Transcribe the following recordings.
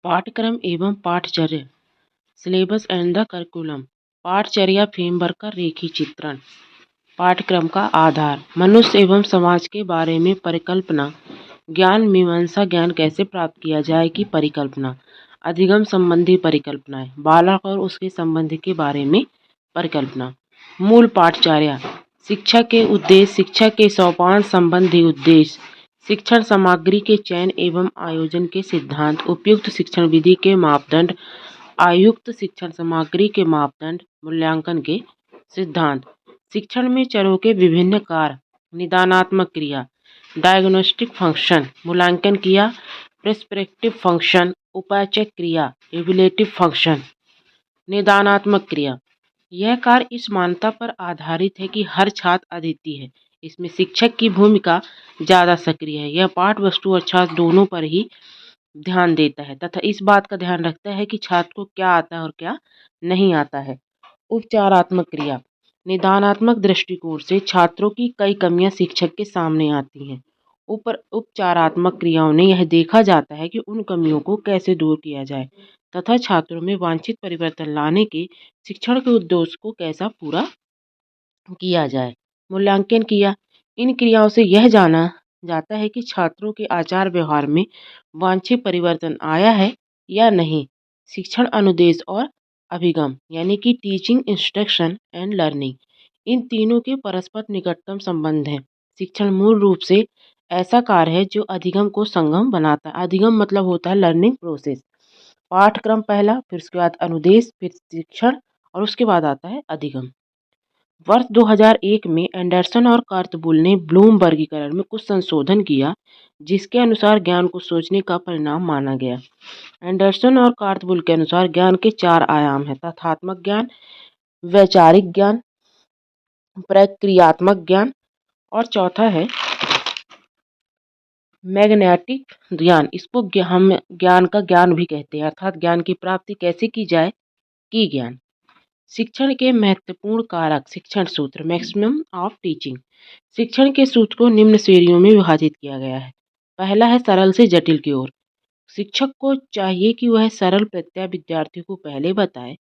पाठ्यक्रम एवं पाठ्यचर्या सिलेबस एंड द करिकुलम। पाठ्यचर्या फ्रेमवर्क का रेखी चित्रण। पाठ्यक्रम का आधार मनुष्य एवं समाज के बारे में परिकल्पना। ज्ञान मीमांसा ज्ञान कैसे प्राप्त किया जाए की परिकल्पना। अधिगम संबंधी परिकल्पनाएं बालक और उसके संबंध के बारे में परिकल्पना। मूल पाठ्यचर्या शिक्षा के उद्देश्य, शिक्षा के सोपान संबंधी उद्देश्य, शिक्षण सामग्री के चयन एवं आयोजन के सिद्धांत, उपयुक्त शिक्षण विधि के मापदंड, आयुक्त शिक्षण सामग्री के मापदंड, मूल्यांकन के सिद्धांत। शिक्षण में चरों के विभिन्न कार्य, निदानात्मक क्रिया, डायग्नोस्टिक फंक्शन, मूल्यांकन क्रिया, प्रिस्क्रिप्टिव फंक्शन, उपायचक क्रिया, इवैल्यूएटिव फंक्शन। निदानात्मक क्रिया यह कार्य इस मान्यता पर आधारित है कि हर छात्र अद्वितीय है। इसमें शिक्षक की भूमिका ज़्यादा सक्रिय है। यह पाठ वस्तु और छात्र दोनों पर ही ध्यान देता है तथा इस बात का ध्यान रखता है कि छात्र को क्या आता है और क्या नहीं आता है। उपचारात्मक क्रिया निदानात्मक दृष्टिकोण से छात्रों की कई कमियां शिक्षक के सामने आती हैं। उपचारात्मक क्रियाओं ने यह देखा जाता है कि उन कमियों को कैसे दूर किया जाए तथा छात्रों में वांछित परिवर्तन लाने के शिक्षण के उद्देश्य को कैसा पूरा किया जाए। मूल्यांकन क्रिया इन क्रियाओं से यह जाना जाता है कि छात्रों के आचार व्यवहार में वांछित परिवर्तन आया है या नहीं। शिक्षण अनुदेश और अभिगम यानी कि टीचिंग, इंस्ट्रक्शन एंड लर्निंग, इन तीनों के परस्पर निकटतम संबंध हैं। शिक्षण मूल रूप से ऐसा कार्य है जो अधिगम को संगम बनाता है। अधिगम मतलब होता है लर्निंग प्रोसेस। पाठ्यक्रम पहला, फिर उसके बाद अनुदेश, फिर शिक्षण और उसके बाद आता है अधिगम। वर्ष 2001 में एंडरसन और कार्तबुल ने ब्लूम वर्गीकरण में कुछ संशोधन किया जिसके अनुसार ज्ञान को सोचने का परिणाम माना गया। एंडरसन और कार्तबुल के अनुसार ज्ञान के 4 आयाम हैं: तथ्यात्मक ज्ञान, वैचारिक ज्ञान, प्रक्रियात्मक ज्ञान और चौथा है मैग्नेटिक ज्ञान। इसको हम ज्ञान का ज्ञान भी कहते हैं, अर्थात ज्ञान की प्राप्ति कैसे की जाए की ज्ञान। शिक्षण के महत्वपूर्ण कारक शिक्षण सूत्र मैक्सिमम ऑफ टीचिंग। शिक्षण के सूत्र को निम्न श्रेणियों में विभाजित किया गया है। पहला है सरल से जटिल की ओर। शिक्षक को चाहिए कि वह सरल प्रत्यय विद्यार्थियों को पहले बताए,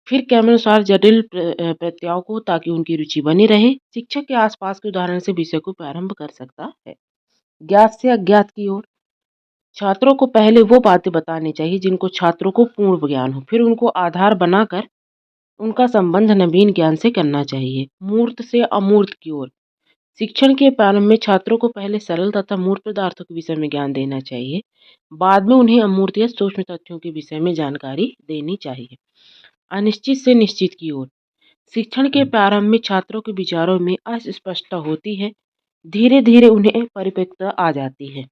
फिर क्रमानुसार जटिल प्रत्ययों को, ताकि उनकी रुचि बनी रहे। शिक्षक के आसपास के उदाहरण से विषय को प्रारंभ कर सकता है। ज्ञात से अज्ञात की ओर। छात्रों को पहले वो बातें बतानी चाहिए जिनको छात्रों को पूर्ण ज्ञान हो, फिर उनको आधार बनाकर उनका संबंध नवीन ज्ञान से करना चाहिए। मूर्त से अमूर्त की ओर। शिक्षण के प्रारंभ में छात्रों को पहले सरल तथा मूर्त पदार्थों के विषय में ज्ञान देना चाहिए, बाद में उन्हें अमूर्त या सूक्ष्म तथ्यों के विषय में जानकारी देनी चाहिए। अनिश्चित से निश्चित की ओर। शिक्षण के प्रारंभ में छात्रों के विचारों में अस्पष्टता होती है, धीरे धीरे उन्हें परिपक्वता आ जाती है।